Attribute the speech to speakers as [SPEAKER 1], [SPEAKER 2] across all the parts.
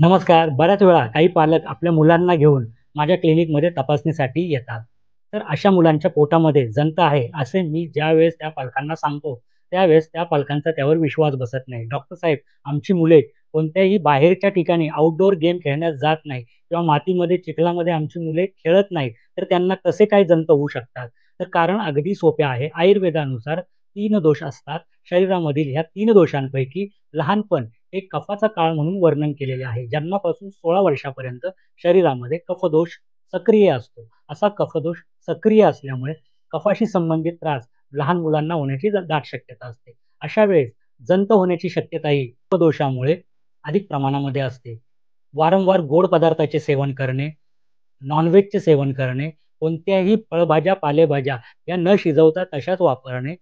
[SPEAKER 1] नमस्कार. बऱ्याच वेळा काही पालक आपल्या मुलांना घेऊन माझ्या क्लिनिकमध्ये तपासणीसाठी येतात. तर अशा मुलांच्या पोटामध्ये जंत आहे, असे मी ज्यावेळेस त्या पालकांना सांगतो, त्यावेळेस त्या पालकांचा त्यावर विश्वास बसत नाही. "डॉक्टर साहेब, आमची मुले कोणत्याही बाहेरच्या ठिकाणी आउटडोअर गेम खेळण्यास जात नाही किंवा मातीमध्ये, चिखलामध्ये आमची मुले खेळत नाहीत, तर त्यांना कसे काय जंत होऊ शकतात?" तर कारण अगदी सोपे आहे. आयुर्वेदानुसार 3 दोष असतात. शरीरामधील ह्या 3 दोषांपैकी लहानपण एक कफाचा काळ म्हणून वर्णन केलेले आहे. जन्मापासून 16 वर्षापर्यंत शरीरामध्ये कफदोष सक्रिय असतो. असा कफदोष सक्रिय असल्यामुळे कफाशी संबंधित त्रास लहान मुलांना होण्याची दाट शक्यता असते. अशा वेळेस जंत होण्याची शक्यताही कफदोषामुळे अधिक प्रमाणामध्ये असते. वारंवार गोड पदार्थाचे सेवन करणे, नॉन-व्हेजचे सेवन करणे, कोणत्याही फळभाज्या, पालेभाज्या या न शिजवता तशाच वापरणे,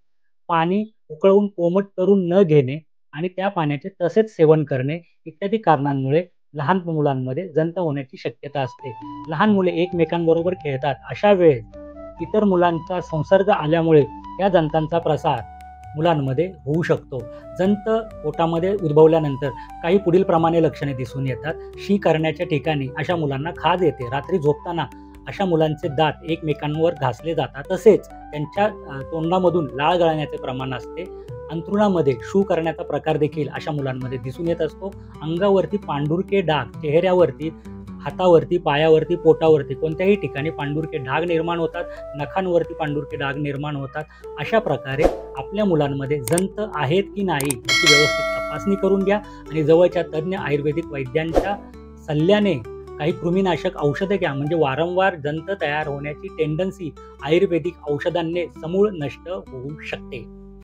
[SPEAKER 1] पाणी उकळवून कोमट करून न घेणे आणि त्या पाण्याचे तसेच सेवन करणे इत्यादी कारणांमुळे लहान मुलांमध्ये जंत होण्याची शक्यता असते. लहान मुले एकमेकांबरोबर खेळतात. अशा वेळेस इतर मुलांचा संसर्ग आल्यामुळे या जंतांचा प्रसार मुलांमध्ये होऊ शकतो. जंत पोटामध्ये उद्भवल्यानंतर काही पुढीलप्रमाणे लक्षणे दिसून येतात. शी करण्याच्या ठिकाणी अशा मुलांना खाज येते. रात्री झोपताना अशा मुलांचे दात एकमेकांवर घासले जातात. तसेच त्यांच्या तोंडामधून लाळ गळण्याचे प्रमाण असते. अंथरुणामध्ये शू करण्याचा प्रकार देखील अशा मुलांमध्ये दिसून येत असतो. अंगावरती पांढुरके डाग, चेहऱ्यावरती, हातावरती, पायावरती, पोटावरती कोणत्याही ठिकाणी पांढुरके डाग निर्माण होतात. नखांवरती पांढुरके डाग निर्माण होतात. अशा प्रकारे आपल्या मुलांमध्ये जंत आहेत की नाही याची व्यवस्थित तपासणी करून घ्या आणि जवळच्या तज्ञ आयुर्वेदिक वैद्यांच्या सल्ल्याने काही कृमीनाशक औषधे घ्या. म्हणजे वारंवार जंत तयार होण्याची टेंडन्सी आयुर्वेदिक औषधांनी समूळ नष्ट होऊ शकते.